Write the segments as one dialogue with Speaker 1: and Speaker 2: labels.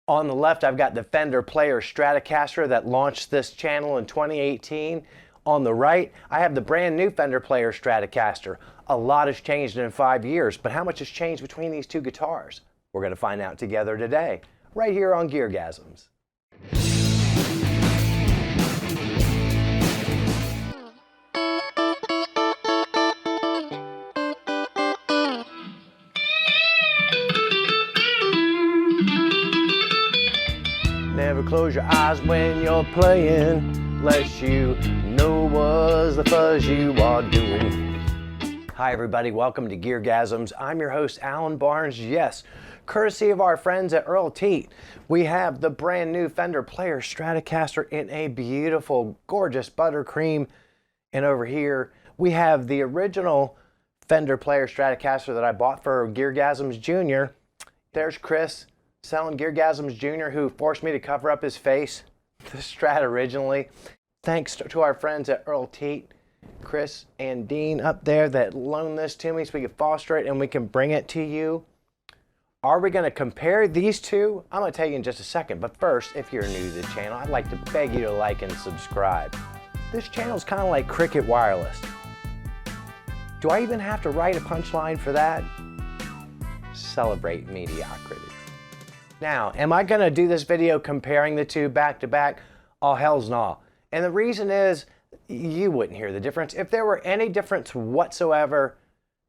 Speaker 1: On the left, I've got the Fender Player Stratocaster that launched this channel in 2018. On the right, I have the brand new Fender Player Stratocaster. A lot has changed in 5 years, but how much has changed between these two guitars? We're going to find out together today, right here on GearGasms. Never close your eyes when you're playing, unless you know what's the fuzz you are doing. Hi everybody, welcome to GearGasms. I'm your host, Alan Barnes. Yes, courtesy of our friends at Earle Teat, we have the brand new Fender Player Stratocaster in a beautiful, gorgeous buttercream. And over here, we have the original Fender Player Stratocaster that I bought for GearGasms Jr. There's Chris, selling GearGasms Jr., who forced me to cover up his face, the Strat originally. Thanks to our friends at Earle Teat, Chris and Dean up there that loaned this to me so we can foster it and we can bring it to you. Are we going to compare these two? I'm going to tell you in just a second, but first, if you're new to the channel, I'd like to beg you to like and subscribe. This channel is kind of like Cricket Wireless. Do I even have to write a punchline for that? Celebrate mediocrity. Now, am I going to do this video comparing the two back to back? Oh, hell's no. And the reason is, you wouldn't hear the difference. If there were any difference whatsoever,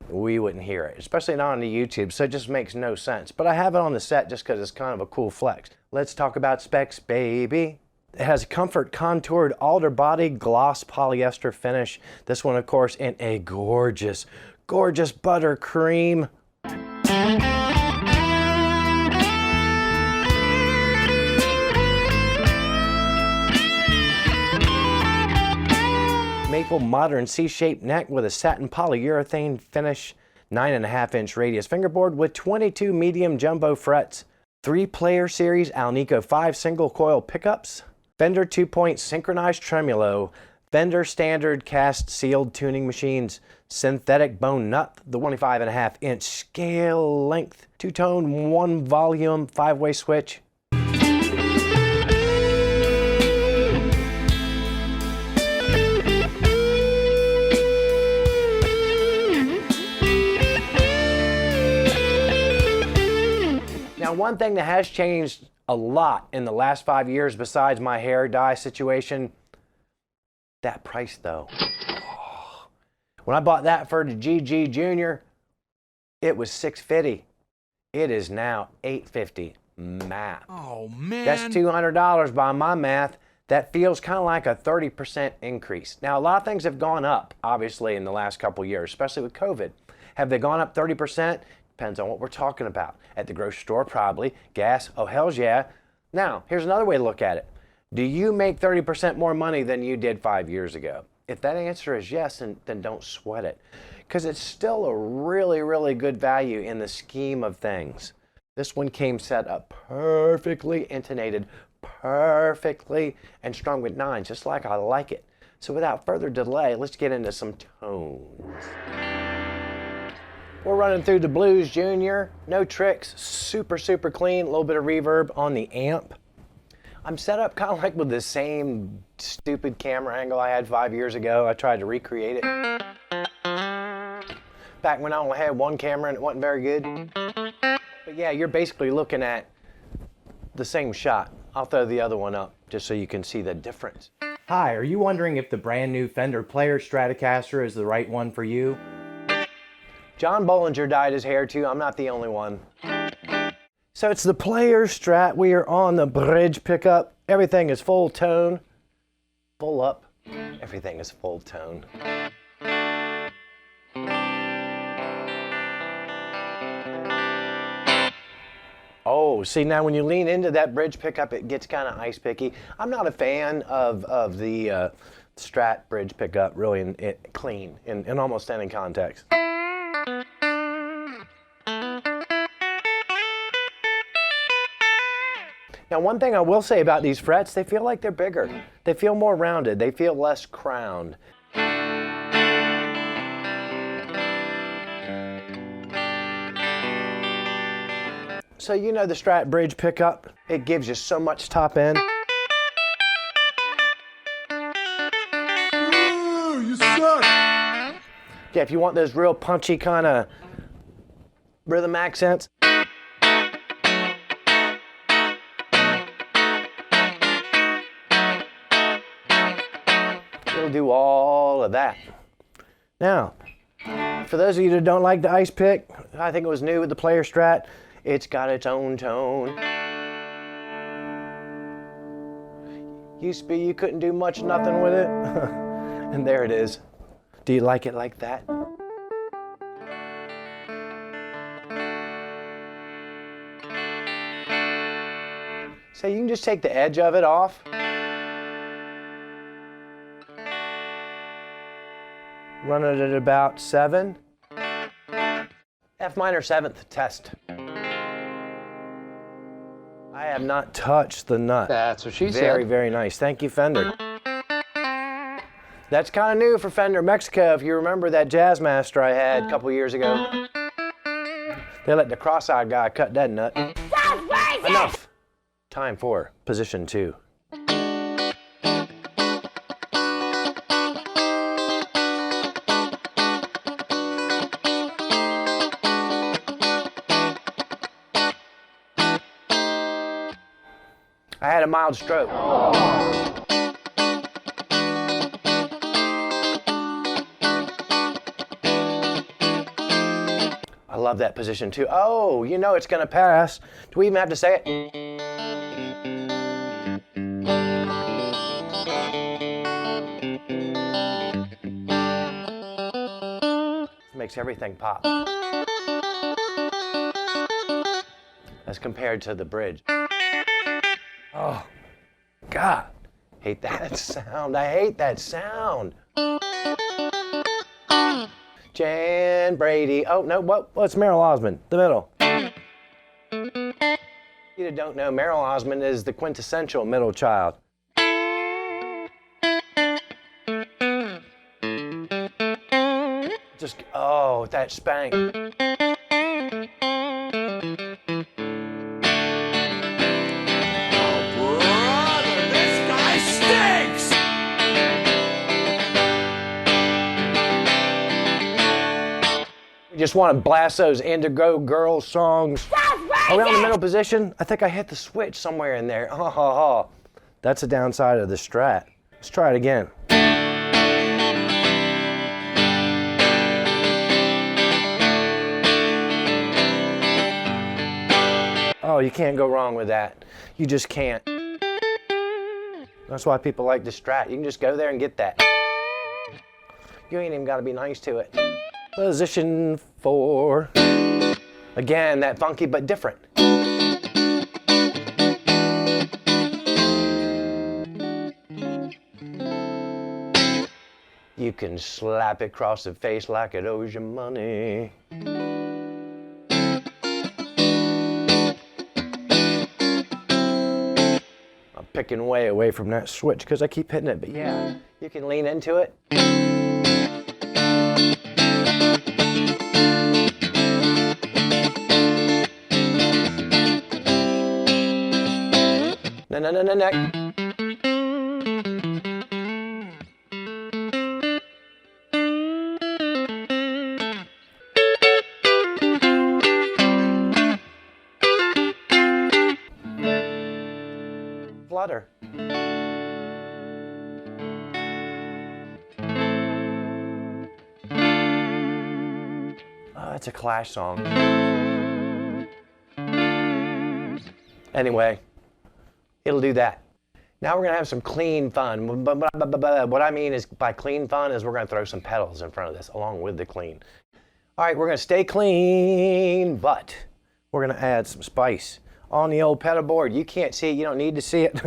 Speaker 1: we wouldn't hear it, especially not on the YouTube, so it just makes no sense. But I have it on the set just because it's kind of a cool flex. Let's talk about specs, baby. It has a comfort contoured alder body gloss polyester finish. This one, of course, in a gorgeous, gorgeous buttercream. Maple modern C-shaped neck with a satin polyurethane finish, 9.5-inch radius fingerboard with 22 medium jumbo frets, 3 Player Series Alnico 5 single coil pickups, Fender 2-point synchronized tremolo, Fender standard cast sealed tuning machines, synthetic bone nut, the 25.5-inch scale length, 2-tone, 1-volume, 5-way switch. Now, one thing that has changed a lot in the last 5 years besides my hair dye situation, that price though. Oh. When I bought that for the GG Jr., it was $650. It is now $850. Math.
Speaker 2: Oh man.
Speaker 1: That's $200 by my math. That feels kind of like a 30% increase. Now, a lot of things have gone up, obviously, in the last couple of years, especially with COVID. Have they gone up 30%? Depends on what we're talking about. At the grocery store, probably. Gas, oh hells yeah. Now, here's another way to look at it. Do you make 30% more money than you did 5 years ago? If that answer is yes, then don't sweat it. Because it's still a really, really good value in the scheme of things. This one came set up perfectly intonated, perfectly, and strung with 9s, just like I like it. So without further delay, let's get into some tones. We're running through the Blues Junior, no tricks, super, super clean, a little bit of reverb on the amp. I'm set up kind of like with the same stupid camera angle I had 5 years ago. I tried to recreate it. Back when I only had one camera and it wasn't very good. But yeah, you're basically looking at the same shot. I'll throw the other one up just so you can see the difference. Hi, are you wondering if the brand new Fender Player Stratocaster is the right one for you? John Bollinger dyed his hair too, I'm not the only one. So it's the Player Strat, we are on the bridge pickup. Everything is full tone, full up, everything is full tone. Oh, see now when you lean into that bridge pickup, it gets kind of ice picky. I'm not a fan of the Strat bridge pickup, really clean in almost any context. Now, one thing I will say about these frets, they feel like they're bigger. They feel more rounded. They feel less crowned. So you know the Strat bridge pickup, it gives you so much top end.
Speaker 2: Ooh, you suck!
Speaker 1: Yeah, if you want those real punchy kind of rhythm accents. It'll do all of that. Now, for those of you that don't like the ice pick, I think it was new with the Player Strat. It's got its own tone. Used to be you couldn't do much, nothing with it. And there it is. Do you like it like that? So you can just take the edge of it off. Run it at about 7. F minor 7th test. I have not touched the nut.
Speaker 3: That's what she said.
Speaker 1: Very, very nice. Thank you, Fender. That's kind of new for Fender Mexico. If you remember that Jazzmaster I had a couple years ago. They let the cross-eyed guy cut that nut. Enough. Time for position 2. I had a mild stroke. I love that position too. Oh, you know it's gonna pass. Do we even have to say it? Makes everything pop. As compared to the bridge. Oh, God. Hate that sound. I hate that sound. Jan Brady. Oh, no, what's Merrill Osmond? The middle. You that don't know, Merrill Osmond is the quintessential middle child. Just, oh, that spank. Just want to blast those Indigo Girls songs. Are we on the middle position? I think I hit the switch somewhere in there. That's the downside of the Strat. Let's try it again. Oh, you can't go wrong with that. You just can't. That's why people like the Strat. You can just go there and get that. You ain't even got to be nice to it. Position 4. Again, that funky but different. You can slap it across the face like it owes you money. I'm picking way away from that switch because I keep hitting it, but yeah, you can lean into it. No. Flutter. Oh, that's a Clash song. Anyway. It'll do that. Now we're gonna have some clean fun. But what I mean is by clean fun is we're gonna throw some pedals in front of this along with the clean. All right, we're gonna stay clean, but we're gonna add some spice on the old pedal board. You can't see it, you don't need to see it.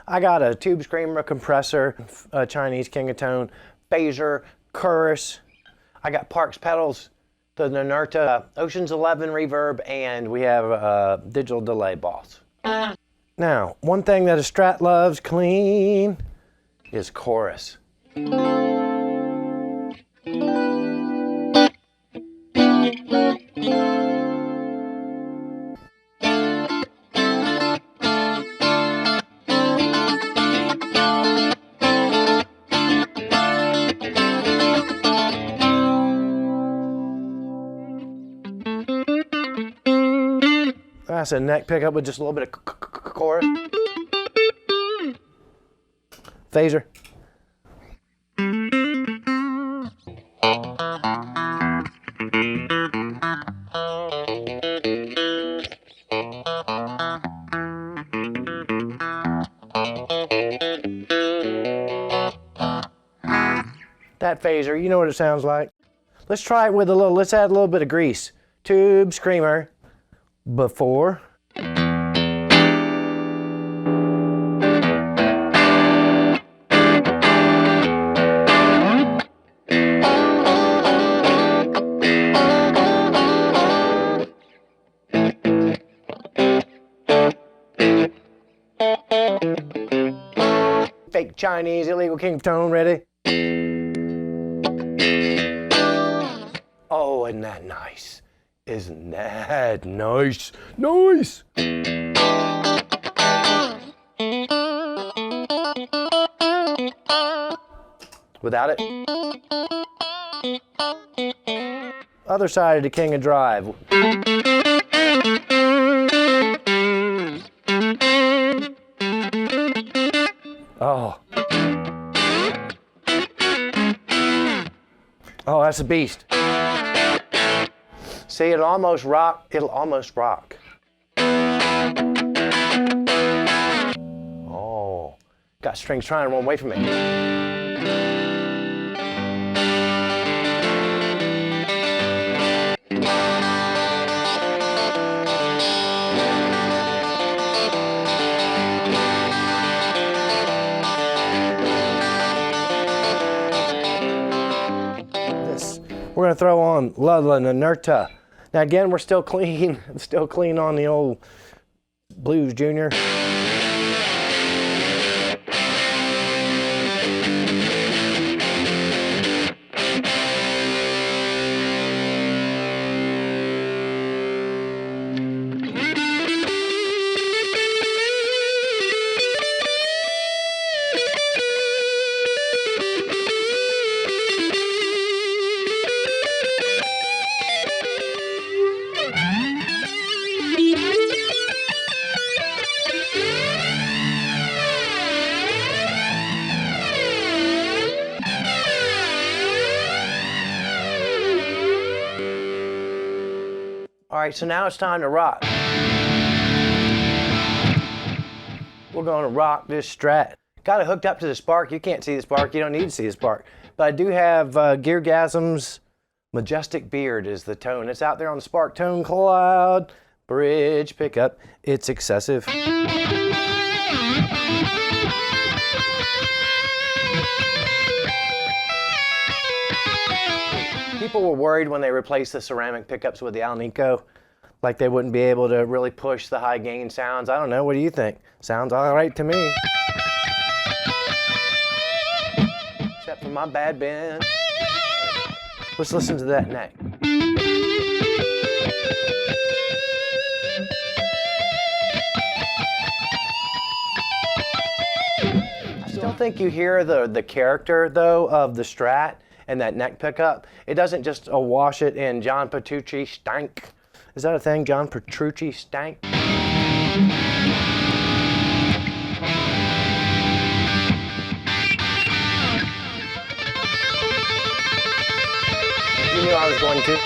Speaker 1: I got a Tube Screamer compressor, a Chinese King of Tone, phaser, chorus. I got Parks pedals, the Nerta, Ocean's 11 reverb, and we have a digital delay boss. Now, one thing that a Strat loves clean is chorus. a neck pickup with just a little bit of chorus. Phaser. That phaser, you know what it sounds like. Let's try it with a little, let's add a little bit of grease. Tube screamer before. Fake Chinese illegal king of tone, ready? Oh, isn't that nice? Isn't that nice? Nice! Without it. Other side of the king of drive. Oh. Oh, that's a beast. See, it'll almost rock. It'll almost rock. Oh, got strings trying to run away from me. We're gonna throw on Ludla and Inerta. Now again, we're still clean on the old Blues Junior. All right, so now it's time to rock. We're gonna rock this Strat. Got it hooked up to the Spark. You can't see the Spark, you don't need to see the Spark. But I do have GearGasms Majestic Beard is the tone. It's out there on the Spark Tone Cloud. Bridge pickup, it's excessive. People were worried when they replaced the ceramic pickups with the Alnico, like they wouldn't be able to really push the high gain sounds. I don't know, what do you think? Sounds all right to me. Except for my bad bend. Let's listen to that neck. I still think you hear the character though of the Strat and that neck pickup. It doesn't just wash it in John Petrucci stank. Is that a thing, John Petrucci stank? You knew I was going to.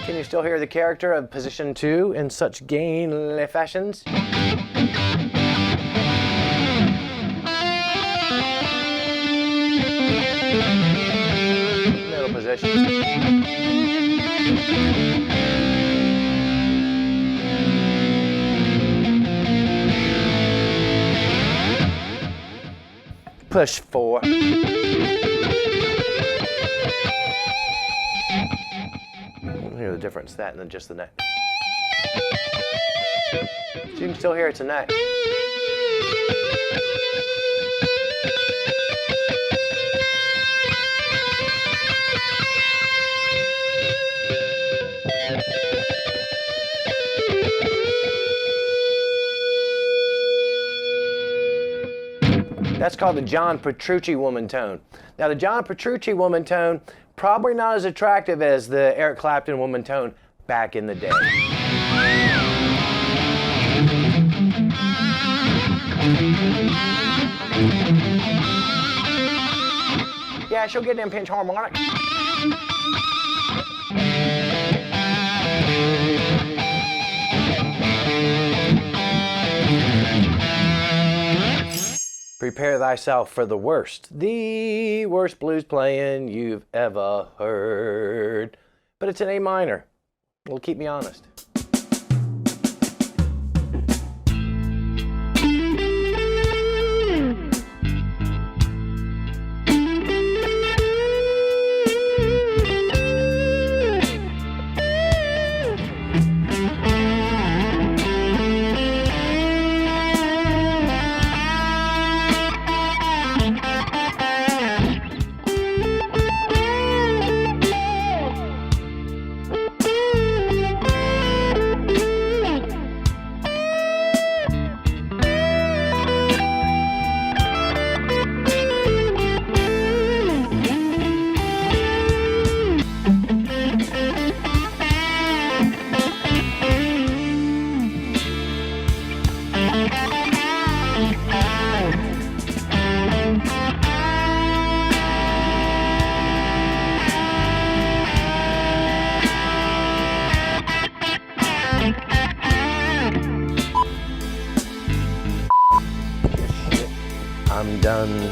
Speaker 1: Can you still hear the character of position 2 in such gainly fashions? Middle position. Push 4. Hear the difference, that and just the neck. So you can still hear it's a neck. That's called the John Petrucci woman tone. Now the John Petrucci woman tone, probably not as attractive as the Eric Clapton woman tone back in the day. Cash, you'll get them pinch harmonics. Prepare thyself for the worst blues playing you've ever heard. But it's an A minor. It'll keep me honest. I'm done.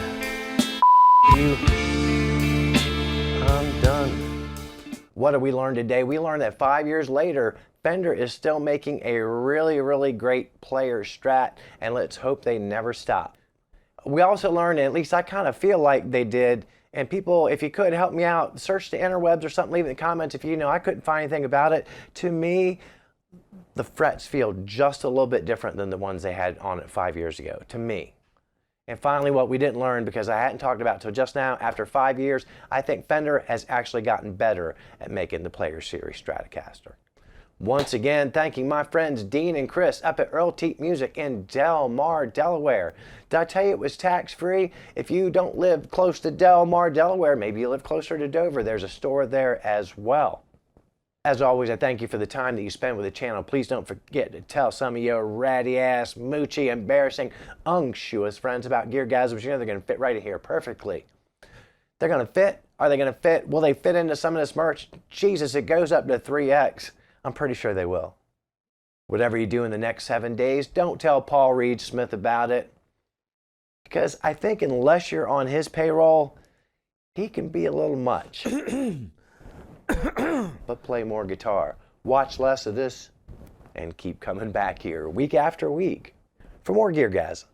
Speaker 1: I'm done. What did we learn today? We learned that 5 years later, Fender is still making a really, really great Player Strat, and let's hope they never stop. We also learned, and at least I kind of feel like they did, and people, if you could help me out, search the interwebs or something, leave it in the comments if you know. I couldn't find anything about it. To me, the frets feel just a little bit different than the ones they had on it 5 years ago, to me. And finally, what we didn't learn, because I hadn't talked about it until just now, after 5 years, I think Fender has actually gotten better at making the Player Series Stratocaster. Once again, thanking my friends Dean and Chris up at Earle Teat Music in Delmar, Delaware. Did I tell you it was tax-free? If you don't live close to Delmar, Delaware, maybe you live closer to Dover, there's a store there as well. As always, I thank you for the time that you spend with the channel. Please don't forget to tell some of your ratty-ass, moochy, embarrassing, unctuous friends about GearGasms. You know they're going to fit right in here perfectly. They're going to fit? Are they going to fit? Will they fit into some of this merch? Jesus, it goes up to 3X. I'm pretty sure they will. Whatever you do in the next 7 days, don't tell Paul Reed Smith about it. Because I think unless you're on his payroll, he can be a little much. But play more guitar. Watch less of this and keep coming back here week after week for more GearGasms.